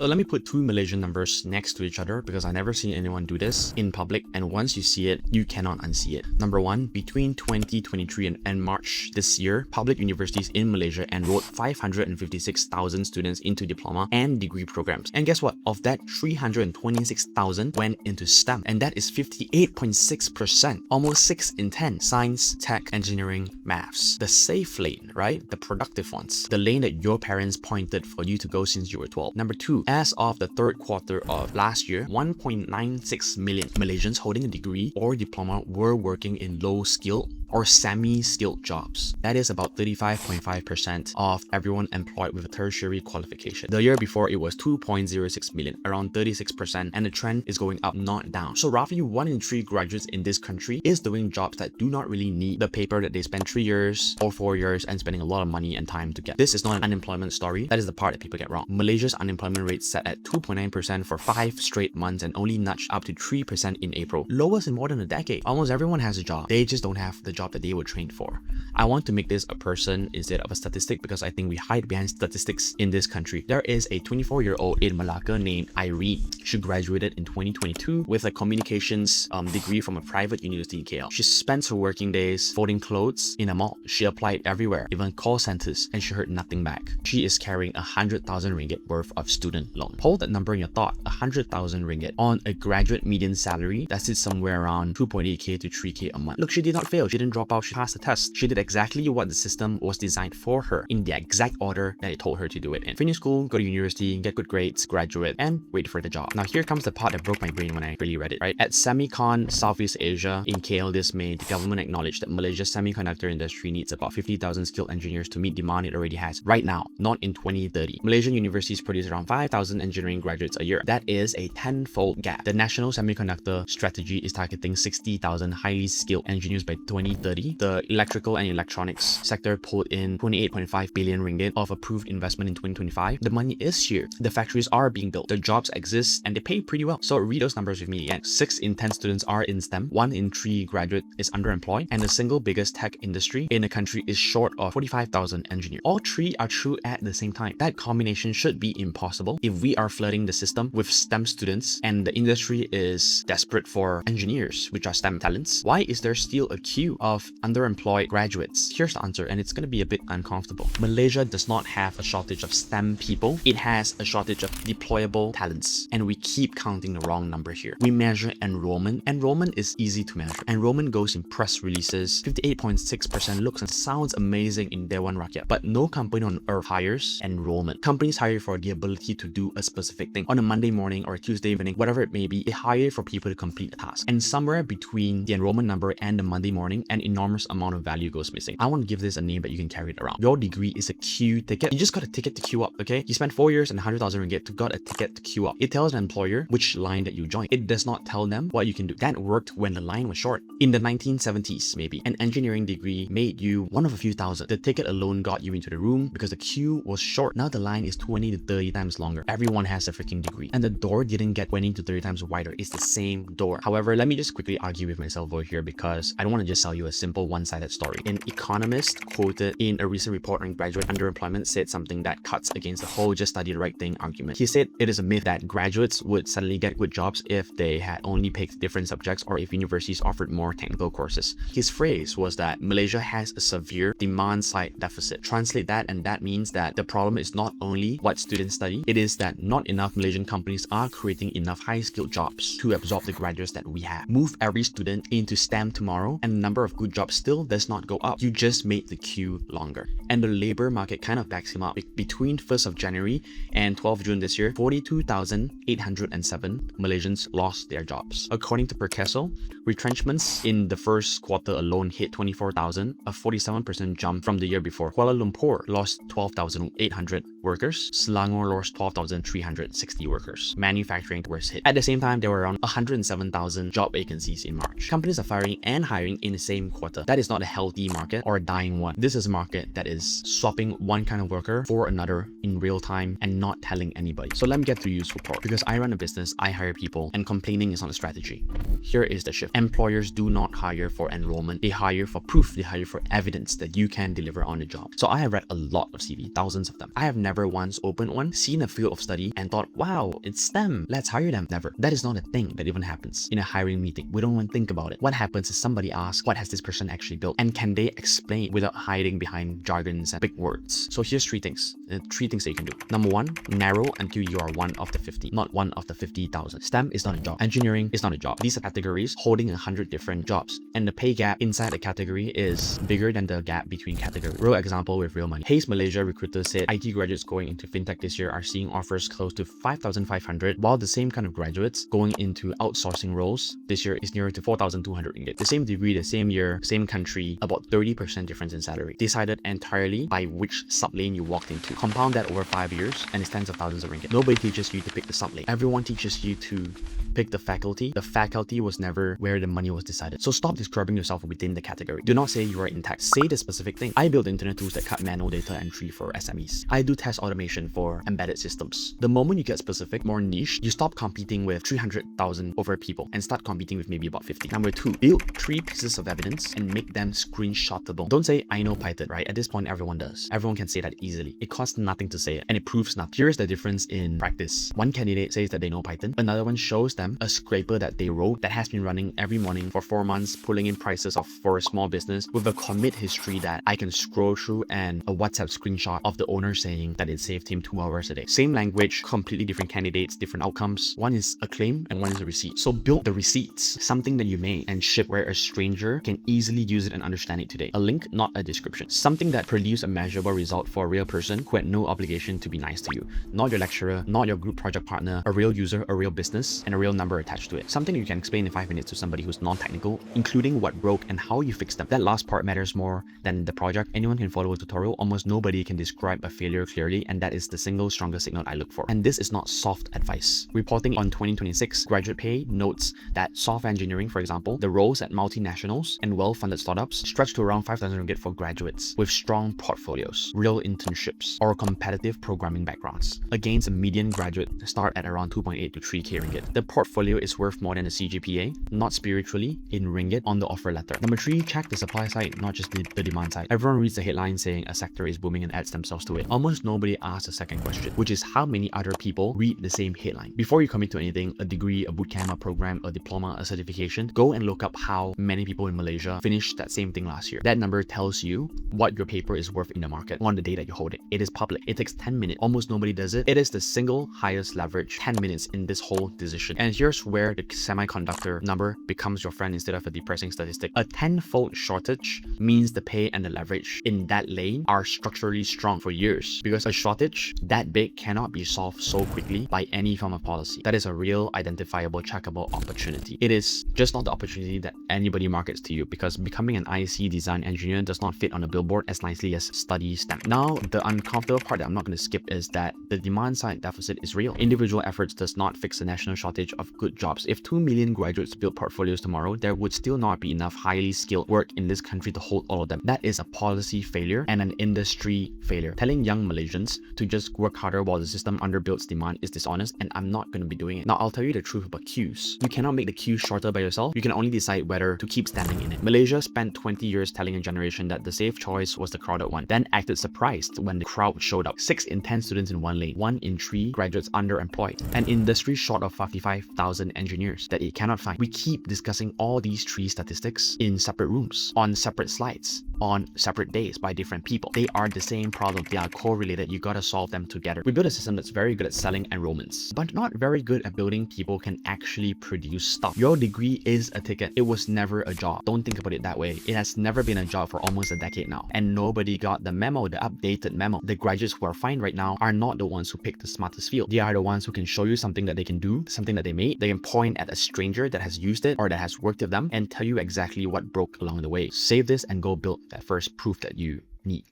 So let me put two Malaysian numbers next to each other because I never seen anyone do this in public, and once you see it, you cannot unsee it. Number one, between 2023 and March this year, public universities in Malaysia enrolled 556,000 students into diploma and degree programs. And guess what? Of that, 326,000 went into STEM, and that is 58.6%, almost 6 in 10, science, tech, engineering, maths. The safe lane, right? The productive ones. The lane that your parents pointed for you to go since you were 12. Number two, as of the third quarter of last year, 1.96 million Malaysians holding a degree or diploma were working in low-skilled or semi-skilled jobs. That is about 35.5% of everyone employed with a tertiary qualification. The year before, it was 2.06 million, around 36%, and the trend is going up, not down. So roughly 1 in 3 graduates in this country is doing jobs that do not really need the paper that they spend 3 years or 4 years and spending a lot of money and time to get. This is not an unemployment story. That is the part that people get wrong. Malaysia's unemployment rate set at 2.9% for 5 straight months and only nudged up to 3% in April. Lowest in more than a decade. Almost everyone has a job. They just don't have the job that they were trained for. I want to make this a person instead of a statistic because I think we hide behind statistics in this country. There is a 24-year-old in Malacca named Irene. She graduated in 2022 with a communications degree from a private university in KL. She spent her working days folding clothes in a mall. She applied everywhere, even call centers, and she heard nothing back. She is carrying 100,000 ringgit worth of student loan. Hold that number in your thought, 100,000 ringgit on a graduate median salary that sits somewhere around 2.8k to 3k a month. Look, she did not fail. She didn't drop out. She passed the test. She did exactly what the system was designed for her in the exact order that it told her to do it in. Finish school, go to university, get good grades, graduate, and wait for the job. Now here comes the part that broke my brain when I really read it, right? At Semicon Southeast Asia in KL this May, the government acknowledged that Malaysia's semiconductor industry needs about 50,000 skilled engineers to meet demand it already has right now, not in 2030. Malaysian universities produce around 5,000 engineering graduates a year. That is a 10-fold gap. The national semiconductor strategy is targeting 60,000 highly skilled engineers by 2030. The electrical and electronics sector pulled in 28.5 billion ringgit of approved investment in 2025. The money is here. The factories are being built. The jobs exist and they pay pretty well. So read those numbers with me again. 6 in 10 students are in STEM. 1 in 3 graduate is underemployed. And the single biggest tech industry in the country is short of 45,000 engineers. All three are true at the same time. That combination should be impossible if we are flooding the system with STEM students and the industry is desperate for engineers, which are STEM talents. Why is there still a queue of underemployed graduates? Here's the answer, and it's going to be a bit uncomfortable. Malaysia does not have a shortage of STEM people. It has a shortage of deployable talents, and we keep counting the wrong number here. We measure enrollment. Enrollment is easy to measure. Enrollment goes in press releases. 58.6% looks and sounds amazing in Dewan Rakyat, but no company on earth hires enrollment. Companies hire for the ability to do a specific thing. On a Monday morning or a Tuesday evening, whatever it may be, they hire for people to complete a task. And somewhere between the enrollment number and the Monday morning, an enormous amount of value goes missing. I want to give this a name that you can carry it around. Your degree is a queue ticket. You just got a ticket to queue up, okay? You spent 4 years and 100,000 ringgit to got a ticket to queue up. It tells an employer which line that you join. It does not tell them what you can do. That worked when the line was short. In the 1970s, maybe, an engineering degree made you one of a few thousand. The ticket alone got you into the room because the queue was short. Now the line is 20 to 30 times longer. Everyone has a freaking degree. And the door didn't get 20 to 30 times wider. It's the same door. However, let me just quickly argue with myself over here because I don't want to just sell you a simple one-sided story. An economist quoted in a recent report on graduate underemployment said something that cuts against the whole just study the right thing argument. He said it is a myth that graduates would suddenly get good jobs if they had only picked different subjects or if universities offered more technical courses. His phrase was that Malaysia has a severe demand side deficit. Translate that, and that means that the problem is not only what students study, it is that not enough Malaysian companies are creating enough high-skilled jobs to absorb the graduates that we have. Move every student into STEM tomorrow and the number of good jobs still does not go up. You just made the queue longer. And the labor market kind of backs him up. Between 1st of January and 12th June this year, 42,807 Malaysians lost their jobs. According to Perkeso, retrenchments in the first quarter alone hit 24,000, a 47% jump from the year before. Kuala Lumpur lost 12,800 workers. Selangor lost 12,360 workers. Manufacturing was hit. At the same time, there were around 107,000 job vacancies in March. Companies are firing and hiring in the same quarter. That is not a healthy market or a dying one. This is a market that is swapping one kind of worker for another in real time and not telling anybody. So let me get to the useful part. Because I run a business, I hire people, and complaining is not a strategy. Here is the shift. Employers do not hire for enrollment. They hire for proof. They hire for evidence that you can deliver on the job. So I have read a lot of CV, thousands of them. I have never once opened one, seen a field field of study and thought, wow, it's STEM, let's hire them. Never. That is not a thing that even happens in a hiring meeting. We don't even think about it. What happens is somebody asks, what has this person actually built? And can they explain without hiding behind jargons and big words? So here's three things that you can do. Number one, narrow until you are one of the 50, not one of the 50,000. STEM is not a job. Engineering is not a job. These are categories holding 100 different jobs. And the pay gap inside the category is bigger than the gap between categories. Real example with real money. Hayes Malaysia recruiters said IT graduates going into fintech this year are seeing offers close to 5,500, while the same kind of graduates going into outsourcing roles this year is nearer to 4,200 ringgit. The same degree, the same year, same country, about 30% difference in salary. Decided entirely by which sublane you walked into. Compound that over 5 years and it's tens of thousands of ringgit. Nobody teaches you to pick the sublane. Everyone teaches you to pick the faculty. The faculty was never where the money was decided. So stop describing yourself within the category. Do not say you are in tech. Say the specific thing. I build internet tools that cut manual data entry for SMEs. I do test automation for embedded systems. The moment you get specific, more niche, you stop competing with 300,000 over people and start competing with maybe about 50. Number two, build 3 pieces of evidence and make them screenshotable. Don't say, I know Python, right? At this point, everyone does. Everyone can say that easily. It costs nothing to say it and it proves nothing. Here's the difference in practice. One candidate says that they know Python. Another one shows them a scraper that they wrote that has been running every morning for 4 months, pulling in prices for a small business with a commit history that I can scroll through and a WhatsApp screenshot of the owner saying that it saved him 2 hours a day. Same language, completely different candidates, different outcomes. One is a claim and one is a receipt. So build the receipts, something that you made and ship where a stranger can easily use it and understand it today. A link, not a description. Something that produced a measurable result for a real person who had no obligation to be nice to you. Not your lecturer, not your group project partner, a real user, a real business, and a real number attached to it. Something you can explain in 5 minutes to somebody who's non-technical, including what broke and how you fix them. That last part matters more than the project. Anyone can follow a tutorial. Almost nobody can describe a failure clearly, and that is the single strongest signal I look for. And this is not soft advice. Reporting on 2026 graduate pay notes that software engineering, for example, the roles at multinationals and well-funded startups stretch to around 5,000 ringgit for graduates with strong portfolios, real internships, or competitive programming backgrounds, against a median graduate start at around 2.8 to 3k ringgit. The portfolio is worth more than a CGPA, not spiritually, in ringgit on the offer letter. Number 3, check the supply side, not just the demand side. Everyone reads the headline saying a sector is booming and adds themselves to it. Almost nobody asks a second question, which is how many other people read the same headline. Before you commit to anything, a degree, a bootcamp, a program, a diploma, a certification, go and look up how many people in Malaysia finished that same thing last year. That number tells you what your paper is worth in the market on the day that you hold it. It is public. It takes 10 minutes. Almost nobody does it. It is the single highest leverage, 10 minutes in this whole decision. And here's where the semiconductor number becomes your friend instead of a depressing statistic. A 10-fold shortage means the pay and the leverage in that lane are structurally strong for years, because a shortage that big cannot be solved so quickly by any form of policy. That is a real, identifiable, checkable opportunity. It is just not the opportunity that anybody markets to you, because becoming an IC design engineer does not fit on a billboard as nicely as study STEM. Now, the uncomfortable part that I'm not going to skip is that the demand side deficit is real. Individual efforts does not fix the national shortage of good jobs. If 2 million graduates build portfolios tomorrow, there would still not be enough highly skilled work in this country to hold all of them. That is a policy failure and an industry failure. Telling young Malaysians to just work harder while the system underbuilds demand is dishonest, and I'm not going to be doing it. Now, I'll tell you the truth about queues. You cannot make the queue shorter by yourself. You can only decide whether to keep standing in it. Malaysia spent 20 years telling a generation that the safe choice was the crowded one, then acted surprised when the crowd showed up. 6 in 10 students in one lane, 1 in 3 graduates underemployed, an industry short of 55,000 engineers that it cannot find. We keep discussing all these 3 statistics in separate rooms, on separate slides, on separate days by different people. They are the same problem. They are correlated. You gotta solve them together. We built a system that's very good at selling enrollments, but not very good at building people can actually produce stuff. Your degree is a ticket. It was never a job. Don't think about it that way. It has never been a job for almost a decade now, and nobody got the memo, the updated memo. The graduates who are fine right now are not the ones who pick the smartest field. They are the ones who can show you something that they can do, something that they made. They can point at a stranger that has used it or that has worked with them and tell you exactly what broke along the way. Save this and go build that first proof that you need.